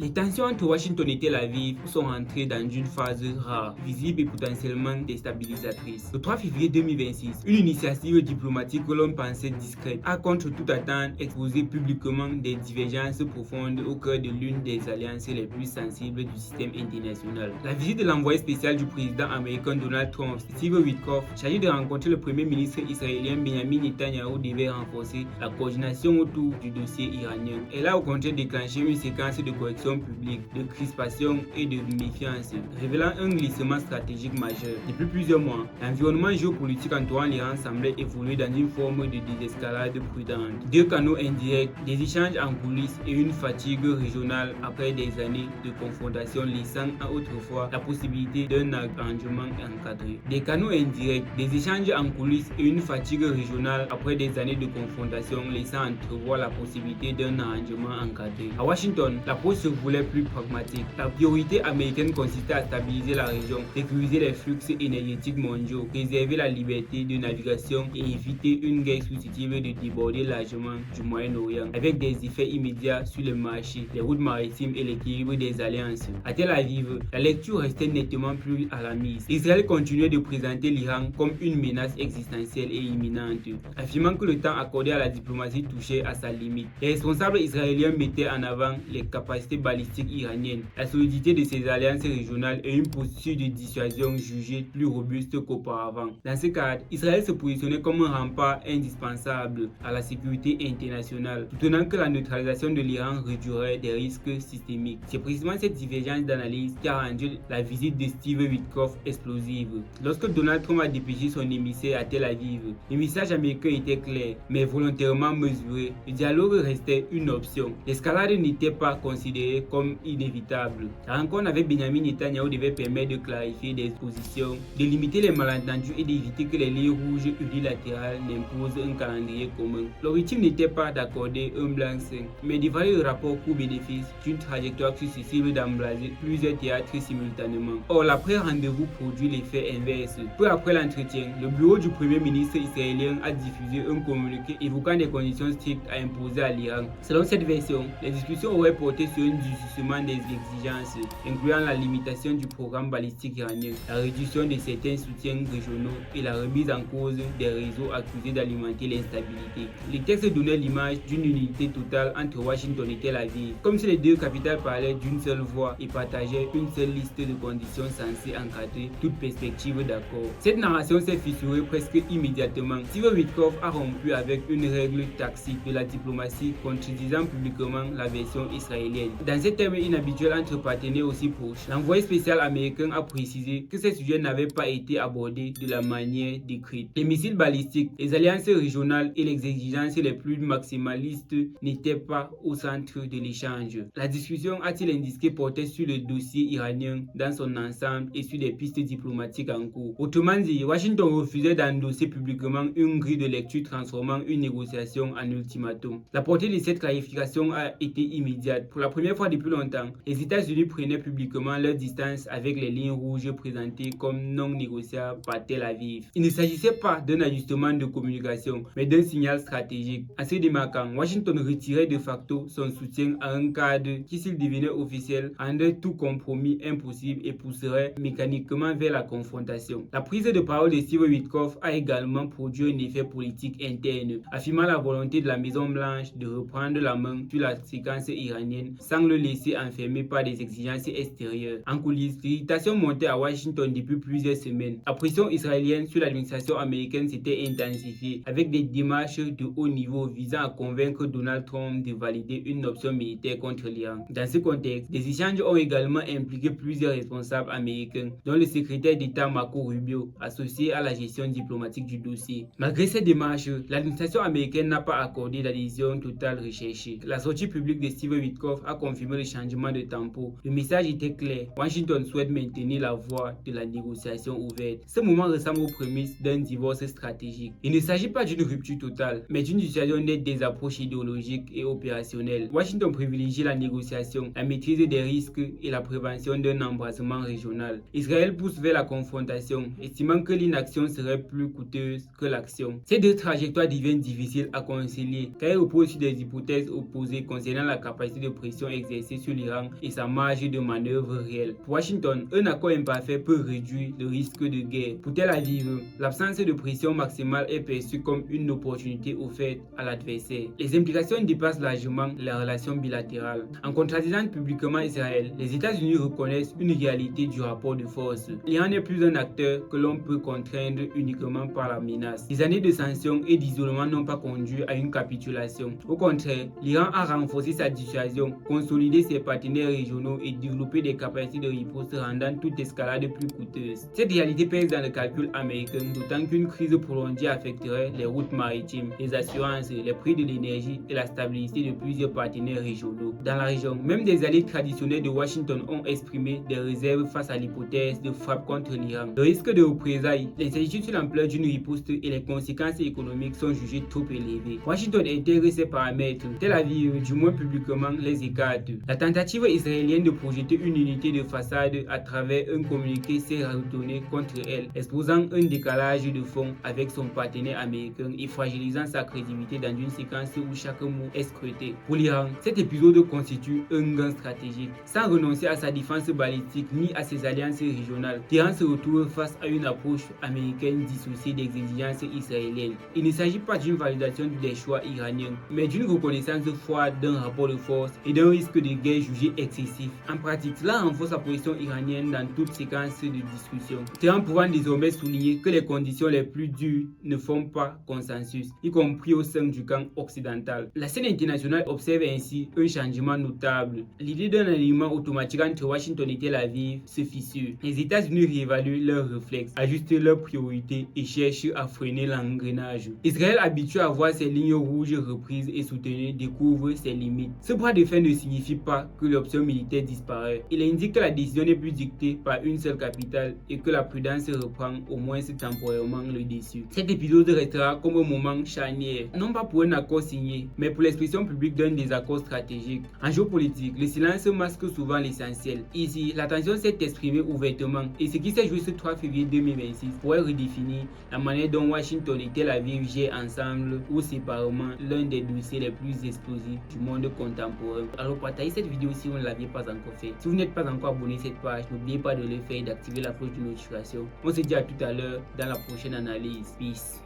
Les tensions entre Washington et Tel Aviv sont entrées dans une phase rare, visible et potentiellement déstabilisatrice. Le 3 février 2026, une initiative diplomatique que l'on pensait discrète a contre toute attente exposé publiquement des divergences profondes au cœur de l'une des alliances les plus sensibles du système international. La visite de l'envoyé spécial du président américain Donald Trump, Steve Witkoff, chargé de rencontrer le premier ministre israélien Benjamin Netanyahu, devait renforcer la coordination autour du dossier iranien. Elle a au contraire déclenché une séquence de corrections publique, de crispation et de méfiance, révélant un glissement stratégique majeur. Depuis plusieurs mois, l'environnement géopolitique entourant l'Iran semblait évoluer dans une forme de désescalade prudente. Deux canaux indirects, des échanges en coulisses et une fatigue régionale après des années de confrontation laissant autrefois la possibilité d'un arrangement encadré. Des canaux indirects, des échanges en coulisses et une fatigue régionale après des années de confrontation laissant entrevoir la possibilité d'un arrangement encadré. À Washington, l'approche se voulait plus pragmatique. La priorité américaine consistait à stabiliser la région, sécuriser les flux énergétiques mondiaux, préserver la liberté de navigation et éviter une guerre susceptible de déborder largement du Moyen-Orient, avec des effets immédiats sur le marché, les routes maritimes et l'équilibre des alliances. À Tel Aviv, la lecture restait nettement plus alarmiste. Israël continuait de présenter l'Iran comme une menace existentielle et imminente, affirmant que le temps accordé à la diplomatie touchait à sa limite. Les responsables israéliens mettaient en avant les capacités balistiques iraniennes, la solidité de ses alliances régionales et une posture de dissuasion jugée plus robuste qu'auparavant. Dans ce cadre, Israël se positionnait comme un rempart indispensable à la sécurité internationale, soutenant que la neutralisation de l'Iran réduirait des risques systémiques. C'est précisément cette divergence d'analyse qui a rendu la visite de Steve Witkoff explosive. Lorsque Donald Trump a dépêché son émissaire à Tel Aviv, le message américain était clair, mais volontairement mesuré. Le dialogue restait une option. L'escalade n'était pas considérée comme inévitable. La rencontre avec Benjamin Netanyahu devait permettre de clarifier des positions, de limiter les malentendus et d'éviter que les lignes rouges unilatérales n'imposent un calendrier commun. L'objectif n'était pas d'accorder un blanc-seing, mais d'évaluer le rapport coût-bénéfice d'une trajectoire susceptible d'embraser plusieurs théâtres simultanément. Or, l'après-rendez-vous produit l'effet inverse. Peu après l'entretien, le bureau du premier ministre israélien a diffusé un communiqué évoquant des conditions strictes à imposer à l'Iran. Selon cette version, les discussions auraient porté sur un durcissement des exigences, incluant la limitation du programme balistique iranien, la réduction de certains soutiens régionaux et la remise en cause des réseaux accusés d'alimenter l'instabilité. Les textes donnaient l'image d'une unité totale entre Washington et Tel Aviv, comme si les deux capitales parlaient d'une seule voix et partageaient une seule liste de conditions censées encadrer toute perspective d'accord. Cette narration s'est fissurée presque immédiatement. Steve Witkoff a rompu avec une règle tacite de la diplomatie, contredisant publiquement la version israélienne. Dans ces termes inhabituels entre partenaires aussi proches, l'envoyé spécial américain a précisé que ces sujets n'avaient pas été abordés de la manière décrite. Les missiles balistiques, les alliances régionales et les exigences les plus maximalistes n'étaient pas au centre de l'échange. La discussion, a-t-il indiqué, portait sur le dossier iranien dans son ensemble et sur des pistes diplomatiques en cours. Autrement dit, Washington refusait d'endosser publiquement une grille de lecture transformant une négociation en ultimatum. La portée de cette clarification a été immédiate. Pour la première fois depuis longtemps, les États-Unis prenaient publiquement leur distance avec les lignes rouges présentées comme non négociables par Tel Aviv. Il ne s'agissait pas d'un ajustement de communication, mais d'un signal stratégique. En se démarquant, Washington retirait de facto son soutien à un cadre qui, s'il devenait officiel, rendrait tout compromis impossible et pousserait mécaniquement vers la confrontation. La prise de parole de Steve Witkoff a également produit un effet politique interne, affirmant la volonté de la Maison-Blanche de reprendre la main sur la séquence iranienne sans le laisser enfermer par des exigences extérieures. En coulisses, l'irritation montait à Washington depuis plusieurs semaines. La pression israélienne sur l'administration américaine s'était intensifiée avec des démarches de haut niveau visant à convaincre Donald Trump de valider une option militaire contre l'Iran. Dans ce contexte, des échanges ont également impliqué plusieurs responsables américains, dont le secrétaire d'État Marco Rubio, associé à la gestion diplomatique du dossier. Malgré ces démarches, l'administration américaine n'a pas accordé l'adhésion totale recherchée. La sortie publique de Steve Witkoff a confirmé le changement de tempo. Le message était clair. Washington souhaite maintenir la voie de la négociation ouverte. Ce moment ressemble aux prémices d'un divorce stratégique. Il ne s'agit pas d'une rupture totale, mais d'une dissuasion nette des approches idéologiques et opérationnelles. Washington privilégie la négociation, la maîtrise des risques et la prévention d'un embrasement régional. Israël pousse vers la confrontation, estimant que l'inaction serait plus coûteuse que l'action. Ces deux trajectoires deviennent difficiles à concilier, car elles reposent sur des hypothèses opposées concernant la capacité de pression exercée exercer sur l'Iran et sa marge de manœuvre réelle. Pour Washington, un accord imparfait peut réduire le risque de guerre. Pour Tel Aviv, l'absence de pression maximale est perçue comme une opportunité offerte à l'adversaire. Les implications dépassent largement la relation bilatérale. En contradisant publiquement Israël, les États-Unis reconnaissent une réalité du rapport de force. L'Iran n'est plus un acteur que l'on peut contraindre uniquement par la menace. Les années de sanctions et d'isolement n'ont pas conduit à une capitulation. Au contraire, l'Iran a renforcé sa dissuasion, consolidé ses partenaires régionaux et développé des capacités de riposte rendant toute escalade plus coûteuse. Cette réalité pèse dans le calcul américain, d'autant qu'une crise prolongée affecterait les routes maritimes, les assurances, les prix de l'énergie et la stabilité de plusieurs partenaires régionaux. Dans la région, même des alliés traditionnels de Washington ont exprimé des réserves face à l'hypothèse de frappe contre l'Iran. Le risque de représailles, l'incertitude sur l'ampleur d'une riposte et les conséquences économiques sont jugées trop élevées. Washington intègre ces paramètres. Tel Aviv, du moins publiquement, les écarte. La tentative israélienne de projeter une unité de façade à travers un communiqué s'est retournée contre elle, exposant un décalage de fond avec son partenaire américain et fragilisant sa crédibilité dans une séquence où chaque mot est scruté. Pour l'Iran, cet épisode constitue un gain stratégique. Sans renoncer à sa défense balistique ni à ses alliances régionales, Téhéran se retrouve face à une approche américaine dissociée des exigences israéliennes. Il ne s'agit pas d'une validation des choix iraniens, mais d'une reconnaissance froide d'un rapport de force et d'un risque de guerre jugé excessif. En pratique, cela renforce la position iranienne dans toute séquence de discussion. Téhéran pouvant désormais souligner que les conditions les plus dures ne font pas consensus, y compris au sein du camp occidental. La scène internationale observe ainsi un changement notable. L'idée d'un alignement automatique entre Washington et Tel Aviv se fissure. Les États-Unis réévaluent leurs réflexes, ajustent leurs priorités et cherchent à freiner l'engrenage. Israël, habitué à voir ses lignes rouges reprises et soutenues, découvre ses limites. Ce bras de fer ne signifie pas que l'option militaire disparaît. Il indique que la décision n'est plus dictée par une seule capitale et que la prudence reprend au moins temporairement le dessus. Cet épisode restera comme un moment charnière, non pas pour un accord signé, mais pour l'expression publique d'un désaccord stratégique. En géopolitique, le silence masque souvent l'essentiel. Ici, la tension s'est exprimée ouvertement et ce qui s'est joué ce 3 février 2026 pourrait redéfinir la manière dont Washington et Tel Aviv gèrent ensemble ou séparément l'un des dossiers les plus explosifs du monde contemporain. Alors partagez cette vidéo si vous ne l'aviez pas encore fait. Si vous n'êtes pas encore abonné à cette page, n'oubliez pas de le faire et d'activer la cloche de notification. On se dit à tout à l'heure dans la prochaine analyse. Peace.